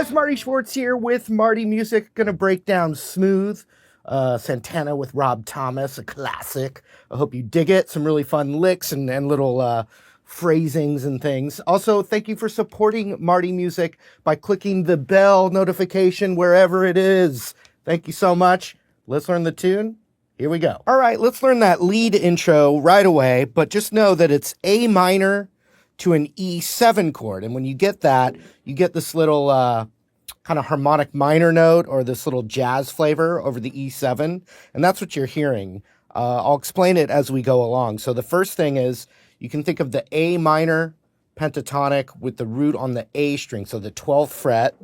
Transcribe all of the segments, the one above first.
guys, Marty Schwartz here with Marty Music. Gonna break down Smooth, Santana with Rob Thomas, a classic. I hope you dig it. Some really fun licks and little phrasings and things. Also, thank you for supporting Marty Music by clicking the bell notification wherever it is. Thank you so much. Let's learn the tune. Here we go. All right, let's learn that lead intro right away, but just know that it's A minor to an E7 chord. And when you get that, you get this little kind of harmonic minor note or this little jazz flavor over the E7. And that's what you're hearing. I'll explain it as we go along. So the first thing is you can think of the A minor pentatonic with the root on the A string. So the 12th fret.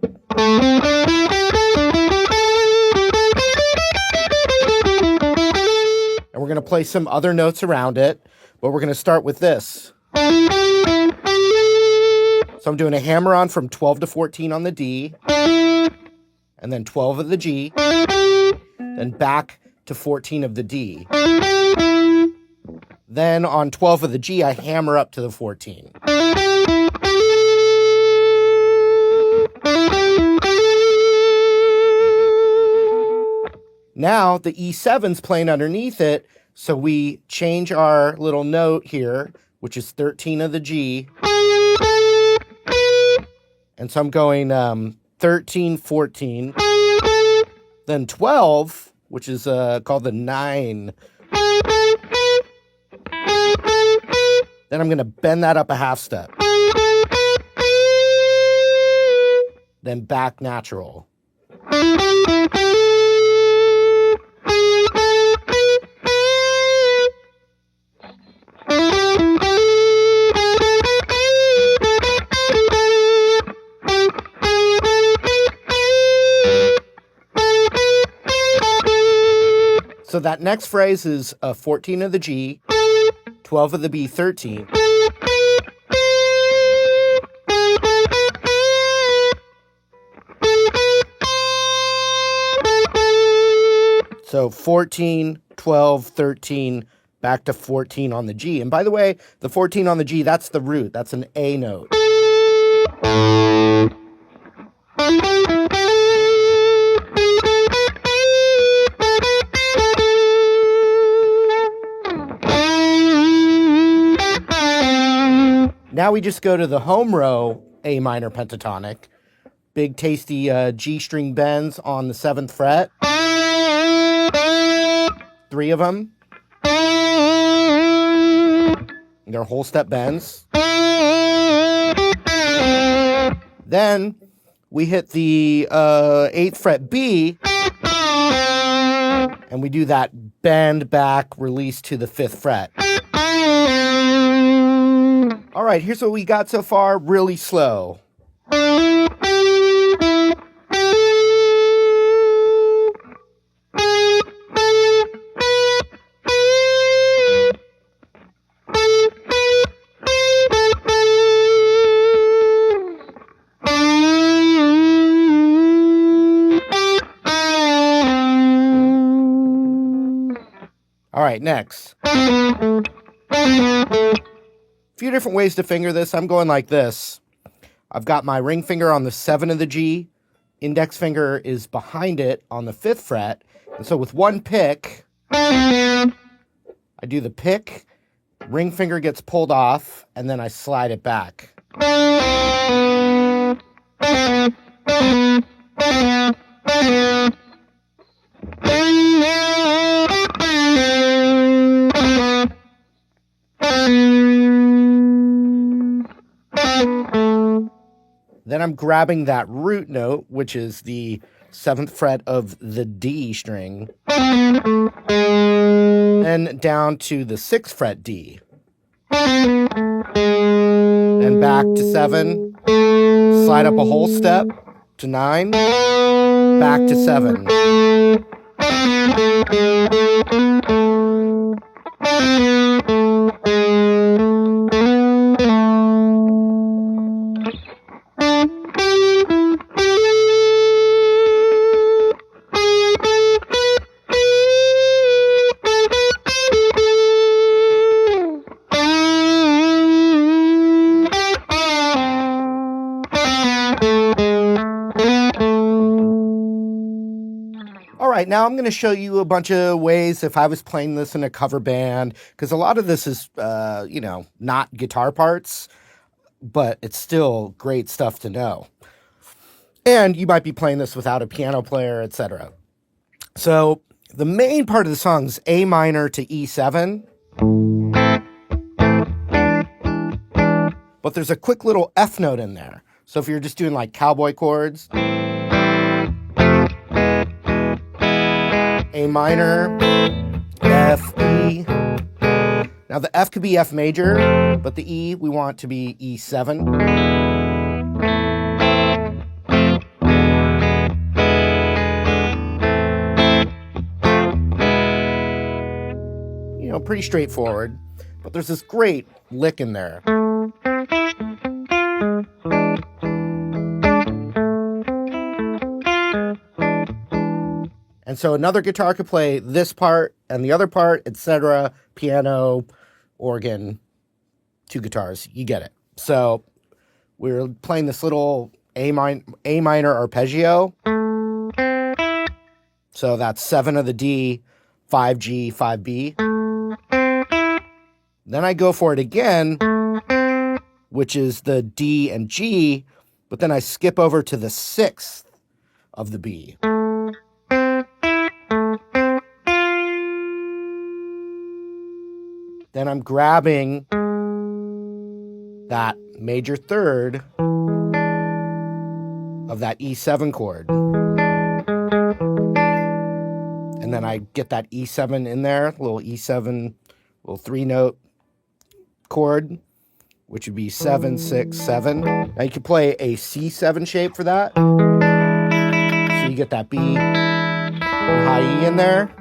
And we're going to play some other notes around it, but we're going to start with this. So I'm doing a hammer-on from 12 to 14 on the D, and then 12 of the G, then back to 14 of the D. Then on 12 of the G, I hammer up to the 14. Now the E7's playing underneath it, so we change our little note here, which is 13 of the G. And so I'm going 13, 14, then 12, which is called the 9. Then I'm going to bend that up a half step. Then back natural. So that next phrase is 14 of the G, 12 of the B, 13. So 14, 12, 13, back to 14 on the G. And by the way, the 14 on the G, that's the root. That's an A note. Now we just go to the home row A minor pentatonic. Big tasty G string bends on the 7th fret. 3 of them. They're whole step bends. Then we hit the 8th fret B. And we do that bend back release to the 5th fret. All right, here's what we got so far, really slow. All right, next. Few different ways to finger this. I'm going like this. I've got my ring finger on the 7 of the G. Index finger is behind it on the 5th fret. And so with one pick, I do the pick, ring finger gets pulled off, and then I slide it back. Then I'm grabbing that root note, which is the 7th fret of the D string, and down to the 6th fret D. And back to 7, slide up a whole step to 9, back to 7. right, now I'm going to show you a bunch of ways if I was playing this in a cover band, because a lot of this is, not guitar parts, but it's still great stuff to know. And you might be playing this without a piano player, etc. So the main part of the song is A minor to E7. But there's a quick little F note in there. So if you're just doing like cowboy chords, A minor, F, E. Now the F could be F major, but the E we want to be E7. Pretty straightforward, but there's this great lick in there. And so another guitar could play this part and the other part, etc. Piano, organ, two guitars. You get it. So we're playing this little A minor arpeggio. So that's 7 of the D, 5G, 5B. Then I go for it again, which is the D and G, but then I skip over to the 6th of the B. Then I'm grabbing that major third of that E7 chord. And then I get that E7 in there, little E7, little 3-note chord, which would be 7, 6, 7. Now you can play a C7 shape for that. So you get that B and high E in there.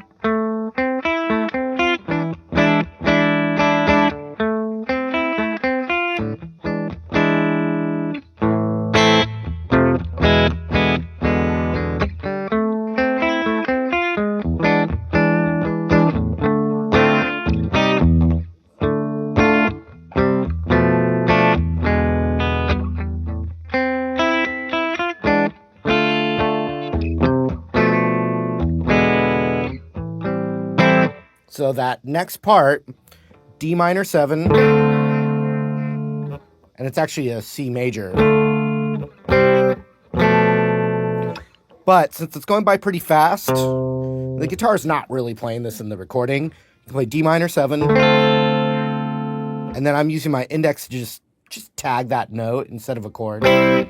So that next part, D minor 7, and it's actually a C major. But since it's going by pretty fast, the guitar is not really playing this in the recording. You can play D minor 7, and then I'm using my index to just tag that note instead of a chord. Then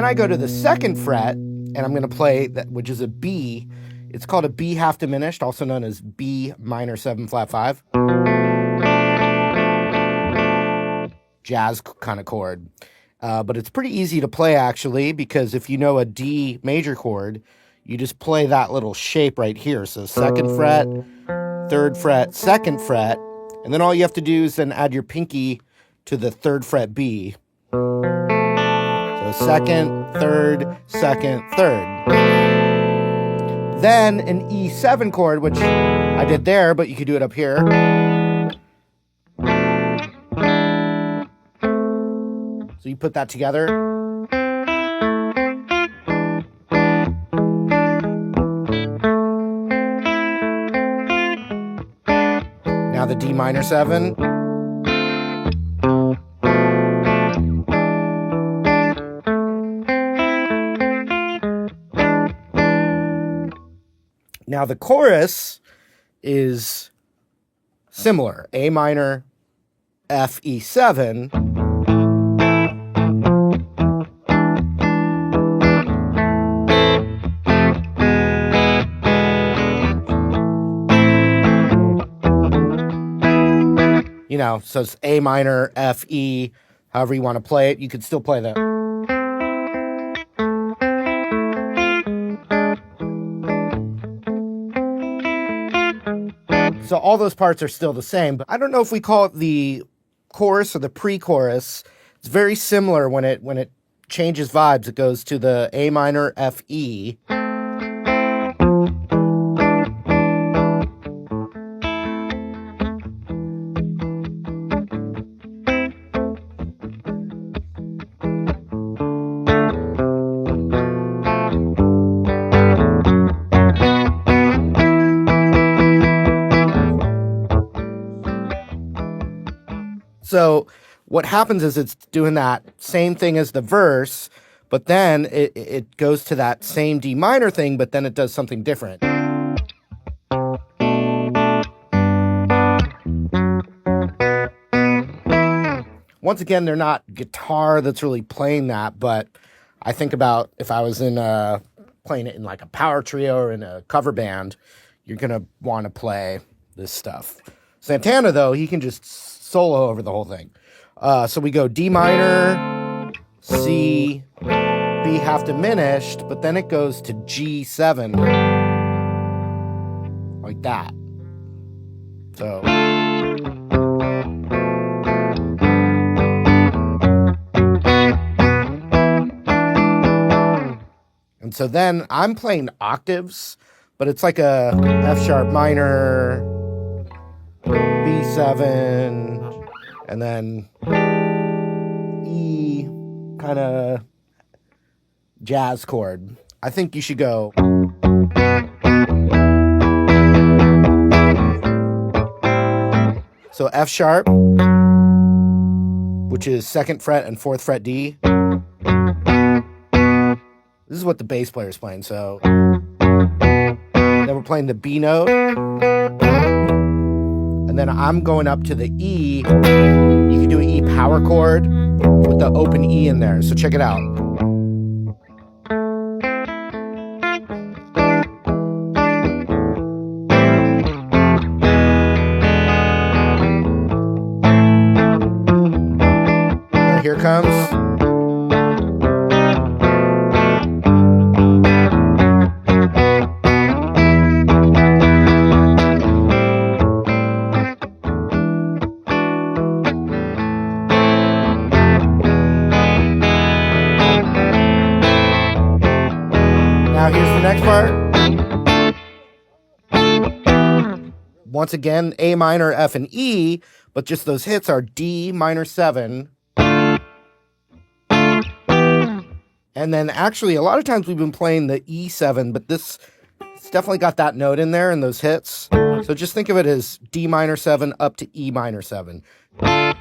I go to the 2nd fret, and I'm going to play that, which is a B. It's called a B half diminished, also known as B minor 7 flat 5. Jazz kind of chord. But it's pretty easy to play, actually, because if you know a D major chord, you just play that little shape right here. So 2nd fret, 3rd fret, 2nd fret, and then all you have to do is then add your pinky to the 3rd fret B. So 2nd, 3rd, 2nd, 3rd. Then an E7 chord, which I did there, but you could do it up here. So you put that together. Now the D minor 7. Now the chorus is similar. A minor, F, E7. So it's A minor, F, E, however you want to play it. You could still play that. So all those parts are still the same, but I don't know if we call it the chorus or the pre-chorus. It's very similar when it changes vibes. It goes to the A minor, F, E. So what happens is it's doing that same thing as the verse, but then it goes to that same D minor thing, but then it does something different. Once again, they're not guitar that's really playing that, but I think about if I was in playing it in like a power trio or in a cover band, you're going to want to play this stuff. Santana, though, he can just solo over the whole thing. So we go D minor, C, B half diminished, but then it goes to G7, like that. So... And so then I'm playing octaves, but it's like a F sharp minor, B7, and then E kind of jazz chord. I think you should go. So F sharp, which is 2nd fret and 4th fret D. This is what the bass player is playing. So then we're playing the B note. And then I'm going up to the E. You can do an E power chord with the open E in there. So check it out. And here comes. Now here's the next part. Once again, A minor, F, and E, but just those hits are D minor 7. And then actually, a lot of times we've been playing the E7, but it's definitely got that note in there and those hits. So just think of it as D minor 7 up to E minor 7. And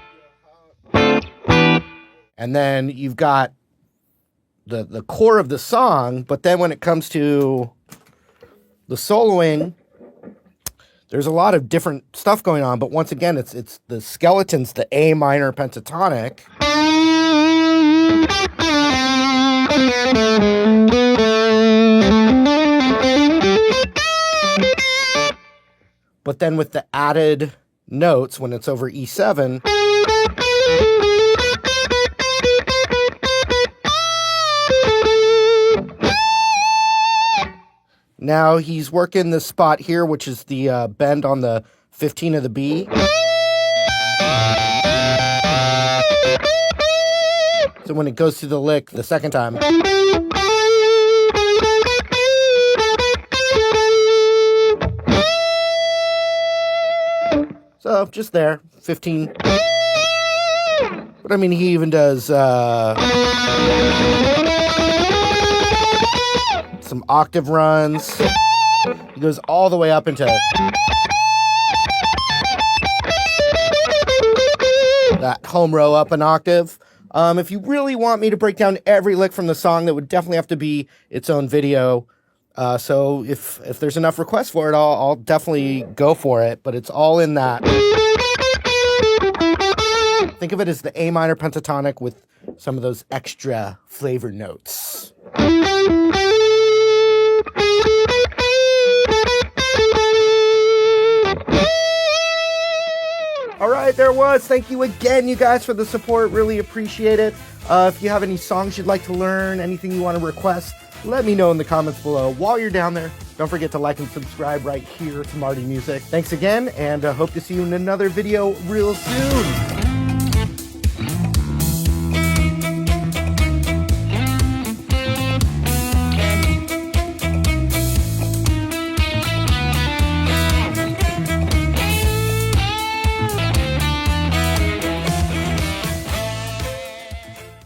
then you've got the core of the song, but then when it comes to the soloing, there's a lot of different stuff going on, but once again, it's the skeleton's the A minor pentatonic. But then with the added notes, when it's over E7, now he's working this spot here, which is the bend on the 15 of the B. So when it goes to the lick the second time, so just there, 15. But I mean, he even does some octave runs. He goes all the way up into that home row up an octave. If you really want me to break down every lick from the song, that would definitely have to be its own video. So if there's enough requests for it, I'll definitely go for it. But it's all in that. Think of it as the A minor pentatonic with some of those extra flavor notes. All right, there it was. Thank you again, you guys, for the support. Really appreciate it. If you have any songs you'd like to learn, anything you want to request, let me know in the comments below. While you're down there, don't forget to like and subscribe right here to Marty Music. Thanks again, and hope to see you in another video real soon.